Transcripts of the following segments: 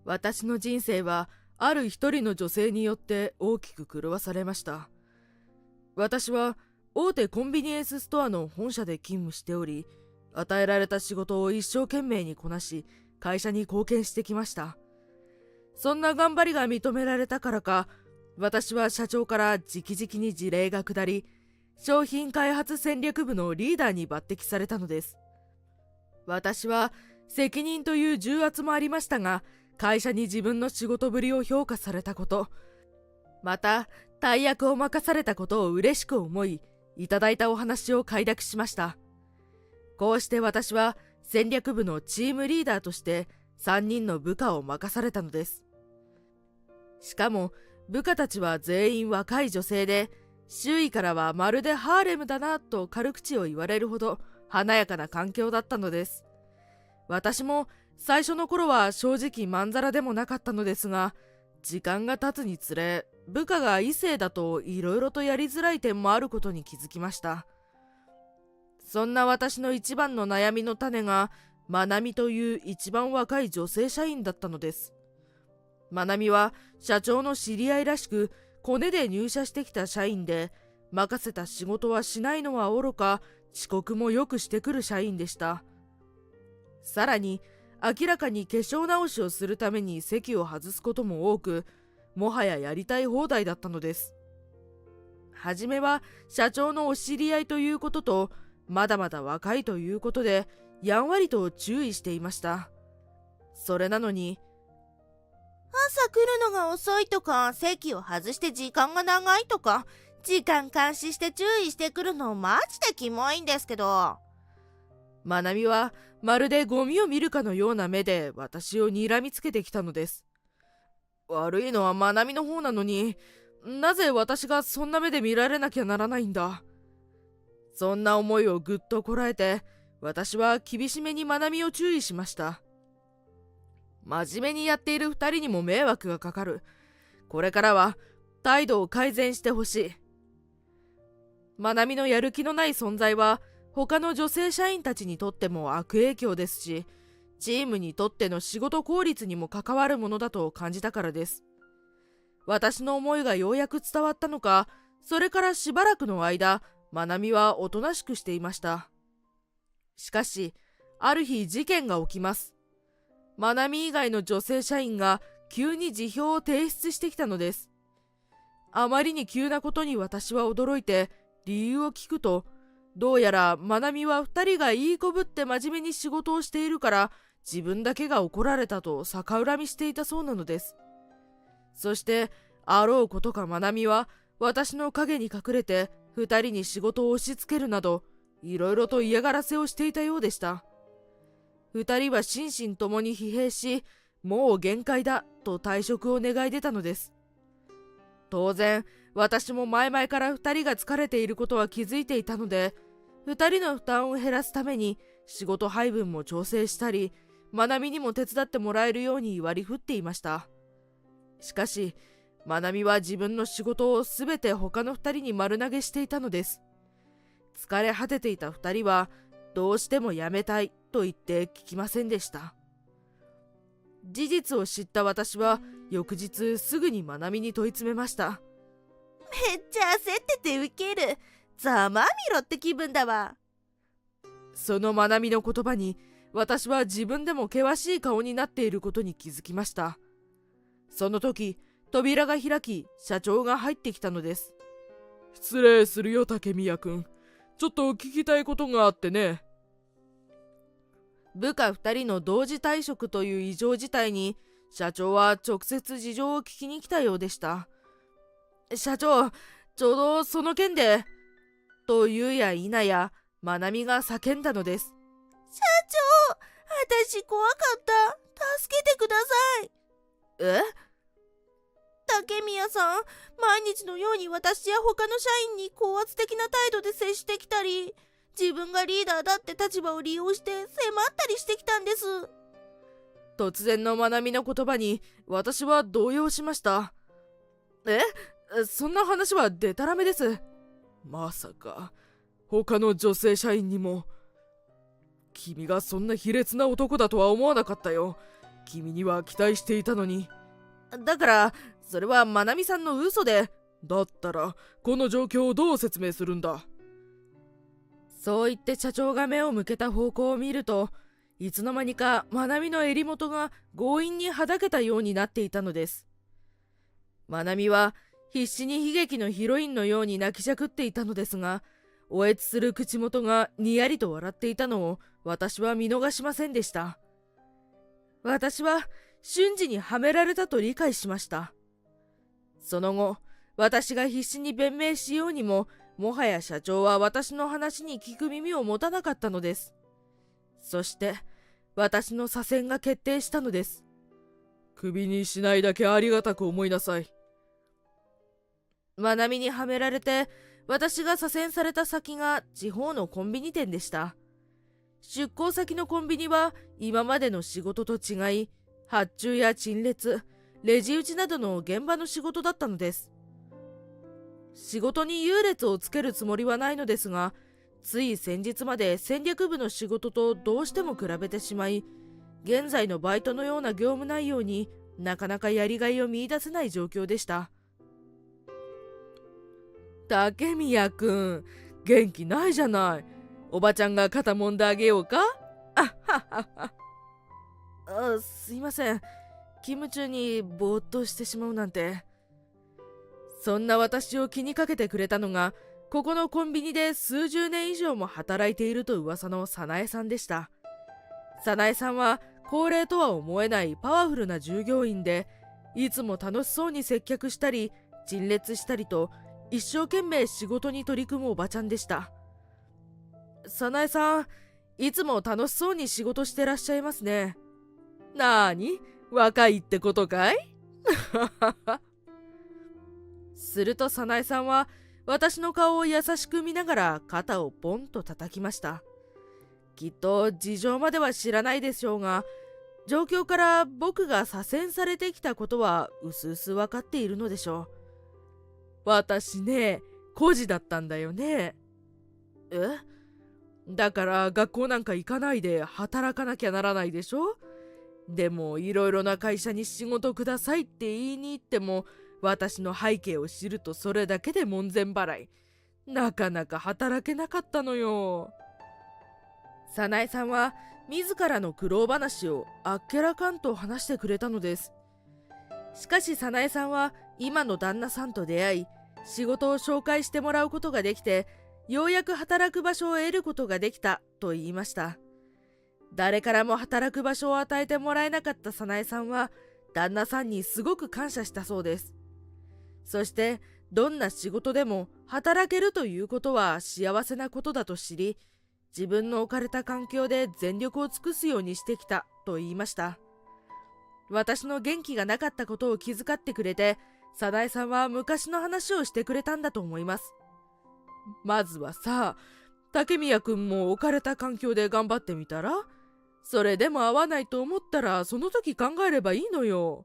私の人生はある一人の女性によって大きく狂わされました。私は大手コンビニエンスストアの本社で勤務しており、与えられた仕事を一生懸命にこなし、会社に貢献してきました。そんな頑張りが認められたからか、私は社長から直々に辞令が下り、商品開発戦略部のリーダーに抜擢されたのです。私は責任という重圧もありましたが、会社に自分の仕事ぶりを評価されたこと、また大役を任されたことを嬉しく思い、いただいたお話を快諾しました。こうして私は戦略部のチームリーダーとして3人の部下を任されたのです。しかも部下たちは全員若い女性で、周囲からはまるでハーレムだなと軽口を言われるほど華やかな環境だったのです。私も最初の頃は正直まんざらでもなかったのですが、時間が経つにつれ部下が異性だといろいろとやりづらい点もあることに気づきました。そんな私の一番の悩みの種がまなみという一番若い女性社員だったのです。まなみは社長の知り合いらしく、コネで入社してきた社員で、任せた仕事はしないのはおろか、遅刻もよくしてくる社員でした。さらに明らかに化粧直しをするために席を外すことも多く、もはややりたい放題だったのです。はじめは社長のお知り合いということと、まだまだ若いということでやんわりと注意していました。それなのに、朝来るのが遅いとか、席を外して時間が長いとか、時間監視して注意してくるのマジでキモいんですけど。まなみはまるでゴミを見るかのような目で私を睨みつけてきたのです。悪いのはまなみの方なのに、なぜ私がそんな目で見られなきゃならないんだ。そんな思いをぐっとこらえて、私は厳しめにまなみを注意しました。真面目にやっている二人にも迷惑がかかる。これからは態度を改善してほしい。まなみのやる気のない存在は他の女性社員たちにとっても悪影響ですし、チームにとっての仕事効率にも関わるものだと感じたからです。私の思いがようやく伝わったのか、それからしばらくの間、まなみはおとなしくしていました。しかし、ある日事件が起きます。まなみ以外の女性社員が急に辞表を提出してきたのです。あまりに急なことに私は驚いて理由を聞くと、どうやらまなみは2人がいいこぶって真面目に仕事をしているから自分だけが怒られたと逆恨みしていたそうなのです。そしてあろうことかまなみは私の陰に隠れて2人に仕事を押し付けるなど、いろいろと嫌がらせをしていたようでした。2人は心身ともに疲弊し、もう限界だと退職を願い出たのです。当然私も前々から2人が疲れていることは気づいていたので、2人の負担を減らすために仕事配分も調整したり、まなみにも手伝ってもらえるように割り振っていました。しかしまなみは自分の仕事をすべて他の2人に丸投げしていたのです。疲れ果てていた2人はどうしても辞めたいと言って聞きませんでした。事実を知った私は翌日すぐにまなみに問い詰めました。めっちゃ焦っててウケる。ざまみろって気分だわ。そのまなみの言葉に私は自分でも険しい顔になっていることに気づきました。その時扉が開き社長が入ってきたのです。失礼するよ竹宮くん、ちょっと聞きたいことがあってね。部下2人の同時退職という異常事態に社長は直接事情を聞きに来たようでした。社長、ちょうどその件で、と言うや否やまなみが叫んだのです。社長、私怖かった。助けてください。え？竹宮さん、毎日のように私や他の社員に高圧的な態度で接してきたり、自分がリーダーだって立場を利用して迫ったりしてきたんです。突然のまなみの言葉に私は動揺しました。そんな話はデタラメです。まさか他の女性社員にも。君がそんな卑劣な男だとは思わなかったよ。君には期待していたのに。だからそれはまなみさんの嘘で。だったらこの状況をどう説明するんだ。そう言って社長が目を向けた方向を見ると、いつの間にかまなみの襟元が強引にはだけたようになっていたのです。まなみは必死に悲劇のヒロインのように泣きじゃくっていたのですが、おえつする口元がにやりと笑っていたのを私は見逃しませんでした。私は瞬時にはめられたと理解しました。その後、私が必死に弁明しようにも、もはや社長は私の話に聞く耳を持たなかったのです。そして私の左遷が決定したのです。クビにしないだけありがたく思いなさい。まなみにはめられて、私が左遷された先が地方のコンビニ店でした。出向先のコンビニは今までの仕事と違い、発注や陳列、レジ打ちなどの現場の仕事だったのです。仕事に優劣をつけるつもりはないのですが、つい先日まで戦略部の仕事とどうしても比べてしまい、現在のバイトのような業務内容になかなかやりがいを見出せない状況でした。竹宮くん、元気ないじゃない。おばちゃんが肩もんであげようか。あっはっはっは。すいません。勤務中にぼーっとしてしまうなんて。そんな私を気にかけてくれたのが、ここのコンビニで数十年以上も働いていると噂の早苗さんでした。早苗さんは高齢とは思えないパワフルな従業員で、いつも楽しそうに接客したり陳列したりと一生懸命仕事に取り組むおばちゃんでした。早苗さん、いつも楽しそうに仕事してらっしゃいますね。なーに、若いってことかい？すると早苗さんは私の顔を優しく見ながら肩をポンと叩きました。きっと事情までは知らないでしょうが、状況から僕が左遷されてきたことはうすうす分かっているのでしょう。私ね、孤児だったんだよね。え？だから学校なんか行かないで働かなきゃならないでしょ。でもいろいろな会社に仕事くださいって言いに行っても、私の背景を知るとそれだけで門前払い。なかなか働けなかったのよ。早苗さんは自らの苦労話をあっけらかんと話してくれたのです。しかし早苗さんは今の旦那さんと出会い、仕事を紹介してもらうことができて、ようやく働く場所を得ることができたと言いました。誰からも働く場所を与えてもらえなかった早苗さんは旦那さんにすごく感謝したそうです。そしてどんな仕事でも働けるということは幸せなことだと知り、自分の置かれた環境で全力を尽くすようにしてきたと言いました。私の元気がなかったことを気遣ってくれて、早苗さんは昔の話をしてくれたんだと思います。まずはさ、竹宮くんも置かれた環境で頑張ってみたら？それでも合わないと思ったらその時考えればいいのよ。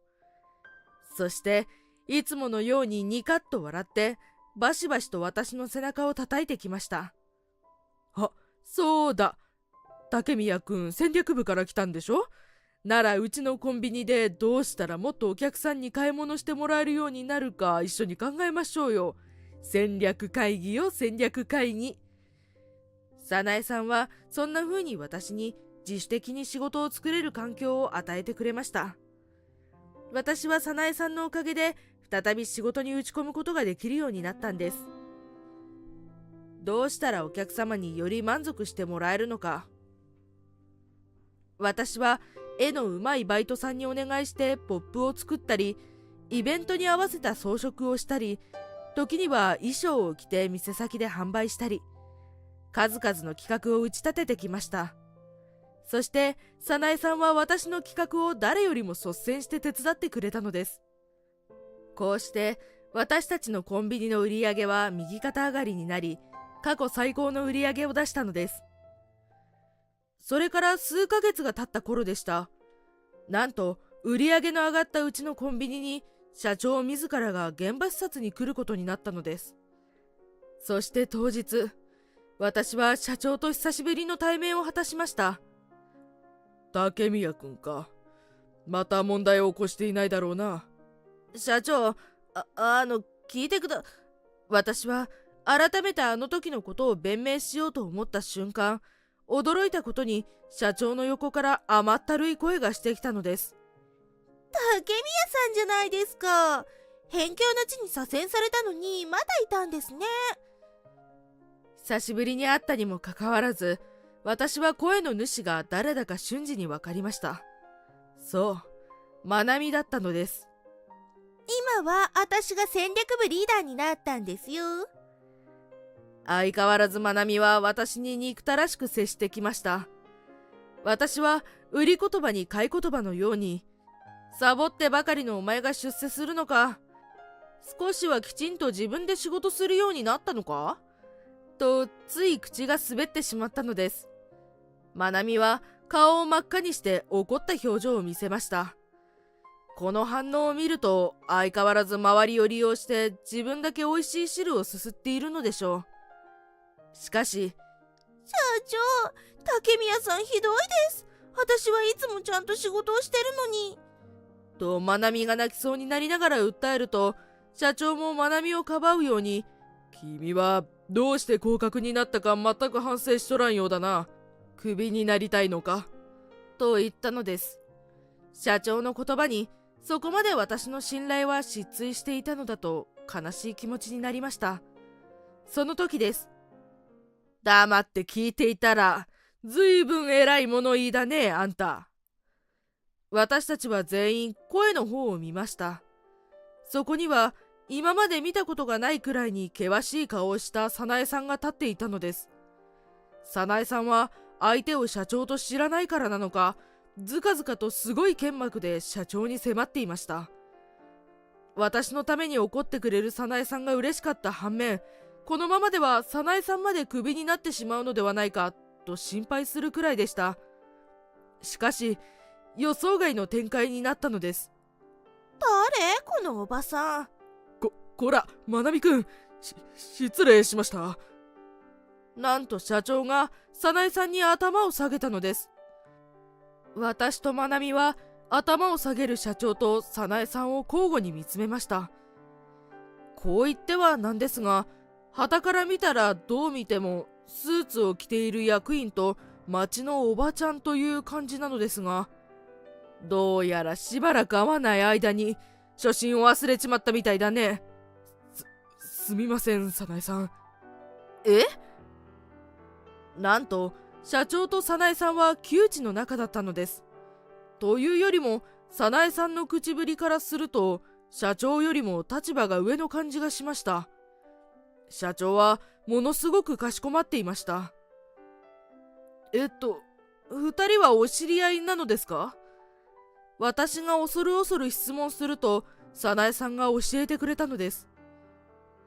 そしていつものようにニカッと笑ってバシバシと私の背中を叩いてきました。あ、そうだ。竹宮くん戦略部から来たんでしょ？ならうちのコンビニでどうしたらもっとお客さんに買い物してもらえるようになるか一緒に考えましょうよ。戦略会議よ、戦略会議。早苗さんはそんな風に私に自主的に仕事を作れる環境を与えてくれました。私は早苗さんのおかげで再び仕事に打ち込むことができるようになったんです。どうしたらお客様により満足してもらえるのか。私は絵のうまいバイトさんにお願いしてポップを作ったり、イベントに合わせた装飾をしたり、時には衣装を着て店先で販売したり、数々の企画を打ち立ててきました。そして早苗さんは私の企画を誰よりも率先して手伝ってくれたのです。こうして私たちのコンビニの売り上げは右肩上がりになり、過去最高の売り上げを出したのです。それから数ヶ月が経った頃でした。なんと売り上げの上がったうちのコンビニに社長自らが現場視察に来ることになったのです。そして当日、私は社長と久しぶりの対面を果たしました。竹宮くんか。また問題を起こしていないだろうな。社長、聞いてくだ。私は改めてあの時のことを弁明しようと思った瞬間、驚いたことに社長の横から甘ったるい声がしてきたのです。竹宮さんじゃないですか。辺境の地に左遷されたのにまだいたんですね。久しぶりに会ったにもかかわらず、私は声の主が誰だか瞬時に分かりました。そう、まなみだったのです。今は私が戦略部リーダーになったんですよ。相変わらずまなみは私に憎たらしく接してきました。私は売り言葉に買い言葉のように、サボってばかりのお前が出世するのか、少しはきちんと自分で仕事するようになったのかと、つい口が滑ってしまったのです。まなみは顔を真っ赤にして怒った表情を見せました。この反応を見ると、相変わらず周りを利用して自分だけ美味しい汁をすすっているのでしょう。しかし、社長、竹宮さんひどいです。私はいつもちゃんと仕事をしてるのに。とまなみが泣きそうになりながら訴えると、社長もまなみをかばうように、君はどうして降格になったか全く反省しとらんようだな。クビになりたいのかと言ったのです。社長の言葉にそこまで私の信頼は失墜していたのだと悲しい気持ちになりました。その時です。黙って聞いていたら、ずいぶん偉い物言いだね、あんた。私たちは全員声の方を見ました。そこには今まで見たことがないくらいに険しい顔をした早苗さんが立っていたのです。早苗さんは相手を社長と知らないからなのか、ずかずかとすごい剣幕で社長に迫っていました。私のために怒ってくれる早苗さんが嬉しかった反面、このままでは早苗さんまでクビになってしまうのではないかと心配するくらいでした。しかし予想外の展開になったのです。誰？このおばさん。こら、まなみくん、失礼しました。なんと社長が早苗さんに頭を下げたのです。私とまなみは頭を下げる社長と早苗さんを交互に見つめました。こう言ってはなんですが、傍から見たらどう見てもスーツを着ている役員と町のおばちゃんという感じなのですが、どうやらしばらく会わない間に初心を忘れちまったみたいだね。すみません、早苗さん。え？なんと社長と早苗さんは窮地の中だったのです。というよりも早苗さんの口ぶりからすると、社長よりも立場が上の感じがしました。社長はものすごくかしこまっていました。二人はお知り合いなのですか？私が恐る恐る質問すると、早苗さんが教えてくれたのです。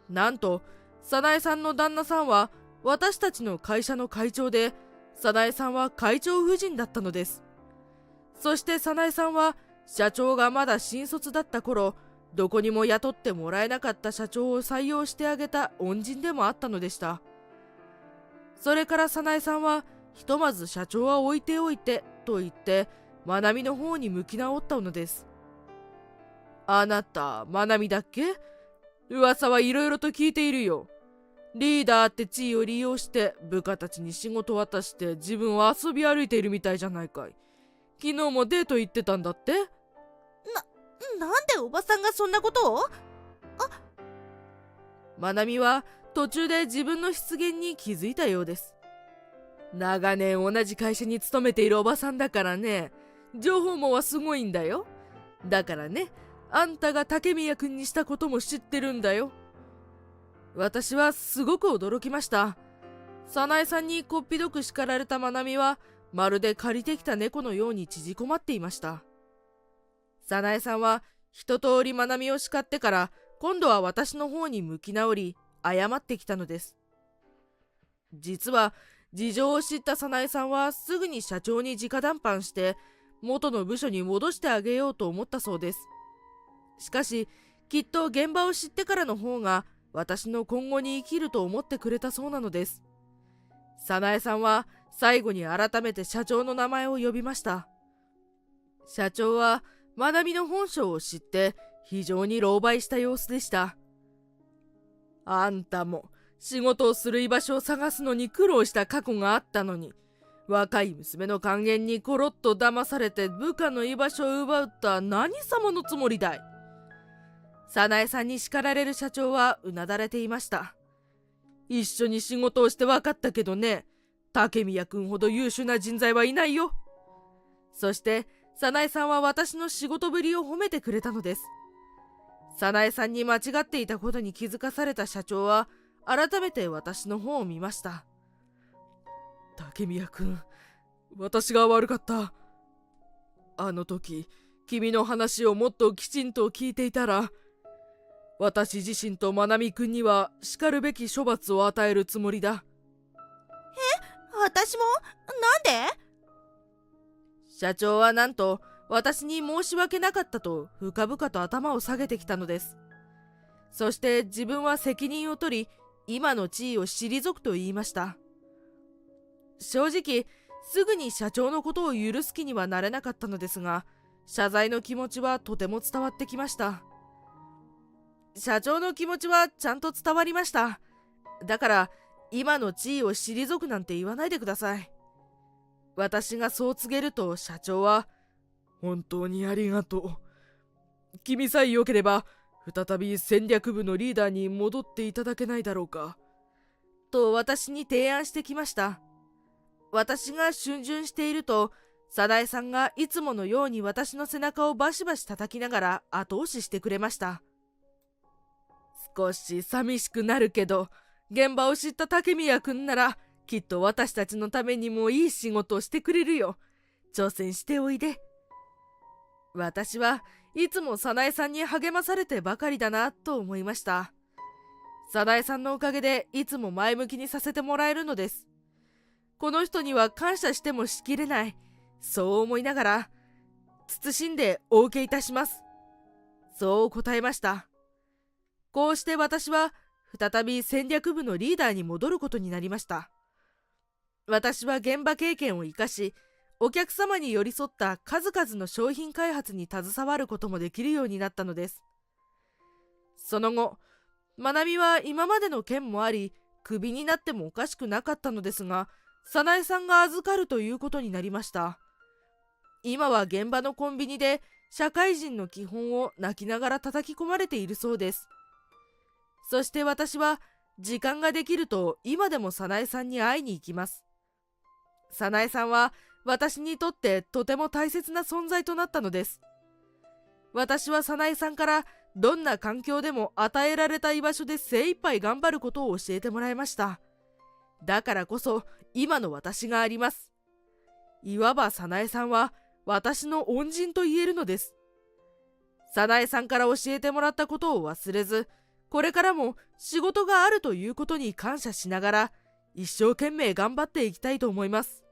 なんと早苗さんの旦那さんは私たちの会社の会長で、早苗さんは会長夫人だったのです。そして早苗さんは社長がまだ新卒だった頃、どこにも雇ってもらえなかった社長を採用してあげた恩人でもあったのでした。それから早苗さんはひとまず社長は置いておいてと言ってまなみの方に向き直ったのです。あなたまなみだっけ？噂はいろいろと聞いているよ。リーダーって地位を利用して部下たちに仕事渡して自分は遊び歩いているみたいじゃないかい。昨日もデート行ってたんだって？なんでおばさんがそんなことを？まなみは途中で自分の失言に気づいたようです。長年同じ会社に勤めているおばさんだからね、情報網はすごいんだよ。だからね、あんたが竹宮くんにしたことも知ってるんだよ。私はすごく驚きました。早苗さんにこっぴどく叱られたまなみは、まるで借りてきた猫のように縮こまっていました。早苗さんは一通りまなみを叱ってから、今度は私の方に向き直り、謝ってきたのです。実は事情を知った早苗さんはすぐに社長に直談判して元の部署に戻してあげようと思ったそうです。しかしきっと現場を知ってからの方が私の今後に生きると思ってくれたそうなのです。早苗さんは最後に改めて社長の名前を呼びました。社長はまなみの本性を知って非常に狼狽した様子でした。あんたも仕事をする居場所を探すのに苦労した過去があったのに、若い娘の還元にコロッと騙されて部下の居場所を奪うった何様のつもりだい。早苗さんに叱られる社長はうなだれていました。一緒に仕事をして分かったけどね、竹宮君ほど優秀な人材はいないよ。そして早苗さんは私の仕事ぶりを褒めてくれたのです。早苗さんに間違っていたことに気づかされた社長は改めて私の方を見ました。竹宮君、私が悪かった。あの時君の話をもっときちんと聞いていたら、私自身とまなみ君には叱るべき処罰を与えるつもりだ。私も？なんで？社長はなんと私に申し訳なかったと深々と頭を下げてきたのです。そして自分は責任を取り、今の地位を退くと言いました。正直すぐに社長のことを許す気にはなれなかったのですが、謝罪の気持ちはとても伝わってきました。社長の気持ちはちゃんと伝わりました。だから今の地位を退くなんて言わないでください。私がそう告げると社長は、本当にありがとう。君さえ良ければ再び戦略部のリーダーに戻っていただけないだろうか。と私に提案してきました。私が逡巡していると、早苗さんがいつものように私の背中をバシバシ叩きながら後押ししてくれました。少し寂しくなるけど、現場を知った竹宮くんならきっと私たちのためにもいい仕事をしてくれるよ。挑戦しておいで。私はいつも早苗さんに励まされてばかりだなと思いました。早苗さんのおかげでいつも前向きにさせてもらえるのです。この人には感謝してもしきれない、そう思いながら、謹んでお受けいたします。そう答えました。こうして私は再び戦略部のリーダーに戻ることになりました。私は現場経験を生かし、お客様に寄り添った数々の商品開発に携わることもできるようになったのです。その後、まなみは今までの件もあり、クビになってもおかしくなかったのですが、早苗さんが預かるということになりました。今は現場のコンビニで社会人の基本を泣きながら叩き込まれているそうです。そして私は時間ができると今でも早苗さんに会いに行きます。早苗さんは私にとってとても大切な存在となったのです。私は早苗さんからどんな環境でも与えられた居場所で精一杯頑張ることを教えてもらいました。だからこそ今の私があります。いわば早苗さんは私の恩人と言えるのです。早苗さんから教えてもらったことを忘れず、これからも仕事があるということに感謝しながら一生懸命頑張っていきたいと思います。